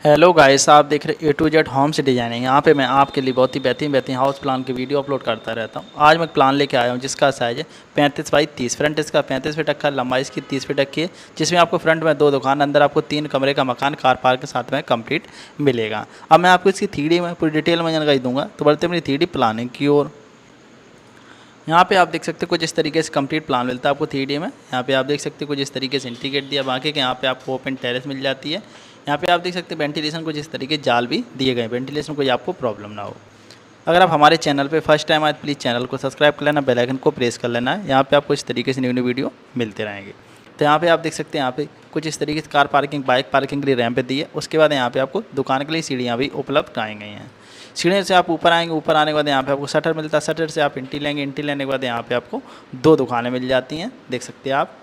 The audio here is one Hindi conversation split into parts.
हेलो गाइस, आप देख रहे A to Z homes designing. यहाँ पे मैं आपके लिए बहुत ही बेहतरीन हाउस प्लान की वीडियो अपलोड करता रहता हूँ। आज मैं प्लान लेके आया हूँ जिसका साइज़ है 35 बाई 30। फ्रंट इसका 35 फीट रखा है, लंबाई इसकी 30 फीट रखी है, जिसमें आपको फ्रंट में 2 दुकान, अंदर आपको 3 कमरे का मकान कार पार्क के साथ में कंप्लीट मिलेगा। अब मैं आपको इसकी 3D में पूरी डिटेल में जानकारी दूंगा। तो बढ़ते मेरी 3D प्लानिंग की ओर। यहाँ पे आप देख सकते हो कुछ इस तरीके से कंप्लीट प्लान मिलता है आपको 3D में। यहाँ पे आप देख सकते हो कुछ इस तरीके से इंटीग्रेट दिया, बाकी के यहाँ पे आपको ओपन टेरेस मिल जाती है। यहाँ पे आप देख सकते हैं वेंटिलेशन कुछ इस तरीके जाल भी दिए गए, वेंटिलेशन कोई आपको प्रॉब्लम ना हो। अगर आप हमारे चैनल पे फर्स्ट टाइम आए तो प्लीज़ चैनल को सब्सक्राइब कर लेना, बेल आइकन को प्रेस कर लेना है। यहाँ पे आपको इस तरीके से न्यू न्यू वीडियो मिलते रहेंगे। तो यहाँ पे आप देख सकते हैं यहाँ पे कुछ इस तरीके से कार पार्किंग, बाइक पार्किंग के लिए रैंप दी है। उसके बाद यहाँ पे आपको दुकान के लिए सीढ़ियाँ भी उपलब्ध कराई गई हैं। सीढ़ी से आप ऊपर आएंगे, ऊपर आने के बाद यहाँ पे आपको शटर मिलता है, शटर से आप एंट्री लेंगे, एंट्री लेने के बाद यहाँ पे आपको 2 दुकानें मिल जाती हैं। देख सकते हैं आप,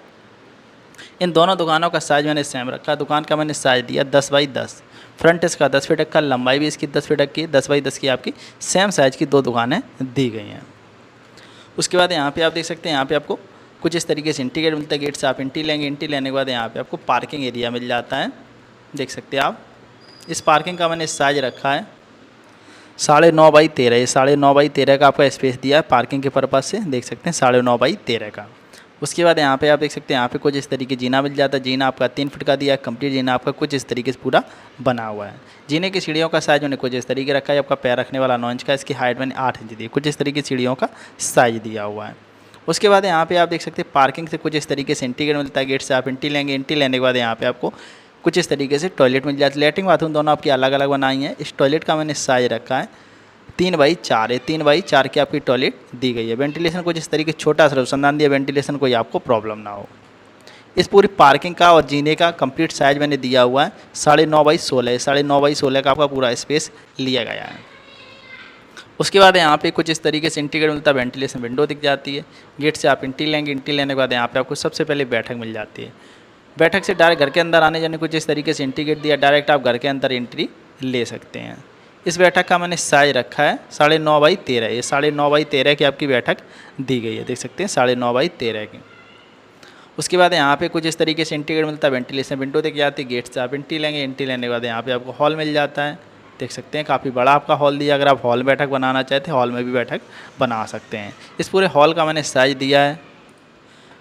इन दोनों दुकानों का साइज़ मैंने सेम रखा। दुकान का मैंने साइज़ दिया 10 बाई 10। फ्रंट इसका 10 फीट रखा, लंबाई भी इसकी 10 फीट रखी है। 10 बाई 10 की आपकी सेम साइज़ की 2 दुकानें दी गई हैं। उसके बाद यहाँ पे आप देख सकते हैं यहाँ पे आपको कुछ इस तरीके से इंटीग्रेट मिलता है। गेट से आप एंट्री लेंगे, एंट्री लेने के बाद यहाँ पे आपको पार्किंग एरिया मिल जाता है। देख सकते हैं आप, इस पार्किंग का मैंने साइज़ रखा है 9.5 बाई 13। ये 9.5 बाई 13 का आपका स्पेस दिया है पार्किंग के पर्पज़ से। देख सकते हैं 9.5 बाई 13 का। उसके बाद यहाँ पे आप देख सकते हैं यहाँ पे कुछ इस तरीके जीना मिल जाता है। जीना आपका 3 फीट का दिया है, कंप्लीट जीना आपका कुछ इस तरीके से पूरा बना हुआ है। जीने की सीढ़ियों का साइज़ मैंने कुछ इस तरीके रखा है। आपका पैर रखने वाला 9 इंच का, इसकी हाइट मैंने 8 इंच दी। कुछ इस तरीके सीढ़ियों का साइज़ दिया हुआ है। उसके बाद यहाँ पे आप देख सकते हैं पार्किंग से कुछ इस तरीके से इंटीग्रेट मिलता है। गेट से आप एंट्री लेंगे, एंट्री लेने के बाद यहाँ पे आपको कुछ इस तरीके से टॉयलेट मिल जाती है। लैट्रिन बाथरूम दोनों आपकी अलग अलग बनाई हैं। इस टॉयलेट का मैंने साइज़ रखा है 3 बाई 4 है। 3 बाई 4 की आपकी टॉयलेट दी गई है। वेंटिलेशन कुछ इस तरीके छोटा सा रोशनदान दिया, वेंटिलेशन कोई आपको प्रॉब्लम ना हो। इस पूरी पार्किंग का और जीने का कंप्लीट साइज मैंने दिया हुआ है 9.5 बाई 16। 9.5 बाई 16 का आपका पूरा स्पेस लिया गया है। उसके बाद यहाँ पे कुछ इस तरीके से इंटीग्रेट मिलता है, वेंटिलेशन विंडो दिख जाती है। गेट से आप एंट्री लेंगे, एंट्री लेने के बाद यहाँ पे आपको सबसे पहले बैठक मिल जाती है। बैठक से डायरेक्ट घर के अंदर आने जाने कुछ इस तरीके से इंटीग्रेट दिया, डायरेक्ट आप घर के अंदर एंट्री ले सकते हैं। इस बैठक का मैंने साइज रखा है 9.5 बाई 13। ये 9.5 बाई 13 की आपकी बैठक दी गई है। देख सकते हैं 9.5 बाई 13 की। उसके बाद यहाँ पे कुछ इस तरीके से इंटीग्रेट मिलता है, वेंटिलेशन विंडो दिख जाती है। गेट से आप एंट्री लेंगे, एंट्री लेने के बाद यहाँ पे आपको हॉल मिल जाता है। देख सकते हैं काफ़ी बड़ा आपका हॉल दिया। अगर आप हॉल में बैठक बनाना चाहते हैं, हॉल में भी बैठक बना सकते हैं। इस पूरे हॉल का मैंने साइज दिया है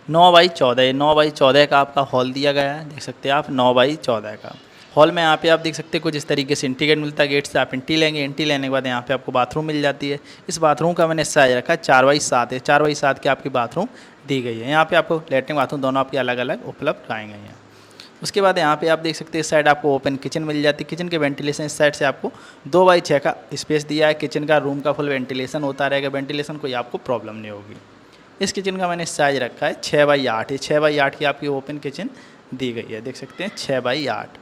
9 बाई 14। 9 बाई 14 का आपका हॉल दिया गया है। देख सकते हैं आप 9 बाई 14 का हॉल में यहाँ पे आप देख सकते हैं कुछ इस तरीके से इंटीग्रेट मिलता है। गेट से आप एंट्री लेंगे, एंट्री लेने के बाद यहाँ पे आपको बाथरूम मिल जाती है। इस बाथरूम का मैंने साइज रखा है 4 बाई 7 है। 4 बाई 7 की आपकी बाथरूम दी गई है। यहाँ पे आपको लैट्रिन बाथरूम दोनों आपकी अलग अलग उपलब्ध कराई गई हैं। उसके बाद यहाँ पे आप देख सकते हैं इस साइड आपको ओपन किचन मिल जाती है। किचन के वेंटिलेशन इस साइड से आपको 2 बाई 6 का स्पेस दिया है। किचन का रूम का फुल वेंटिलेशन होता रहेगा, वेंटिलेशन कोई आपको प्रॉब्लम नहीं होगी। इस किचन का मैंने साइज रखा है 6 बाई 8 है। 6 बाई 8 की आपकी ओपन किचन दी गई है। देख सकते हैं 6 बाई 8।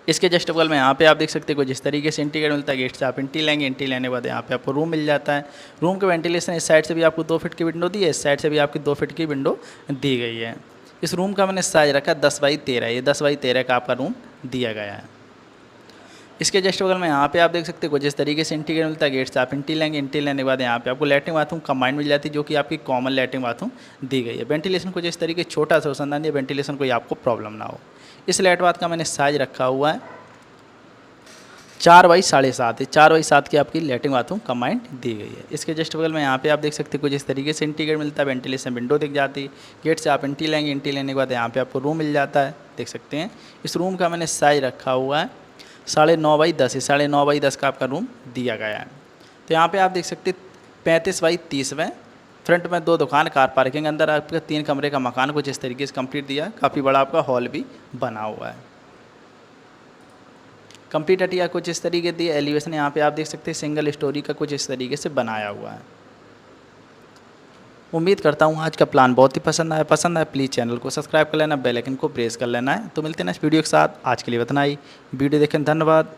इसके जस्ट बगल में यहाँ पे आप देख सकते हैं कुछ इस तरीके से इंटीग्रेट मिलता है। गेट से आप एंट्री लेंगे, एंट्री लेने के बाद यहाँ पे आपको रूम मिल जाता है। रूम के वेंटिलेशन इस साइड से भी आपको 2 फीट की विंडो दी है, इस साइड से भी आपकी 2 फीट की विंडो दी गई है। इस रूम का मैंने साइज रखा है 10 बाई 13। ये 10 बाई 13 का आपका रूम दिया गया है। इसके जस्ट बगल में यहाँ पे आप देख सकते हैं कुछ इस तरीके से इंटीग्रेट मिलता है। गेट से आप एंट्री लेंगे, एंट्री लेने के बाद यहाँ पे आपको लैट्रिन बाथरूम कंबाइंड मिल जाती है, जो कि आपकी कॉमन लैट्रिन बाथरूम दी गई है। वेंटिलेशन कुछ इस तरीके छोटा सा रोशनदान है, वेंटिलेशन कोई आपको प्रॉब्लम ना हो। इस लैट बाथ का मैंने साइज रखा हुआ है 4 बाई 7.5 है। 4 बाई 7 की आपकी लैट्रिन बाथरूम कंबाइंड दी गई है। इसके जस्ट बगल में यहाँ पे आप देख सकते हैं कुछ इस तरीके से इंटीग्रेट मिलता है, वेंटिलेशन विंडो दिख जाती है। गेट से आप एंट्री लेंगे, एंट्री लेने के बाद यहाँ पे आपको रूम मिल जाता है। देख सकते हैं इस रूम का मैंने साइज रखा हुआ है 9.5 बाई 10 है। 9.5 बाई 10 का आपका रूम दिया गया है। तो यहाँ पे आप देख सकते हैं 35 बाई 30 में फ्रंट में 2 दुकान, कार पार्किंग, अंदर आपका 3 कमरे का मकान कुछ इस तरीके से कंप्लीट दिया। काफ़ी बड़ा आपका हॉल भी बना हुआ है। कंप्लीट अटिया कुछ इस तरीके दिए। एलिवेशन यहाँ पे आप देख सकते हैं सिंगल स्टोरी का कुछ इस तरीके से बनाया हुआ है। उम्मीद करता हूँ आज का प्लान बहुत ही पसंद आया। प्लीज़ चैनल को सब्सक्राइब कर लेना, बेल आइकन को प्रेस कर लेना है। तो मिलते हैं नेक्स्ट वीडियो के साथ। आज के लिए इतना ही। वीडियो देखें, धन्यवाद।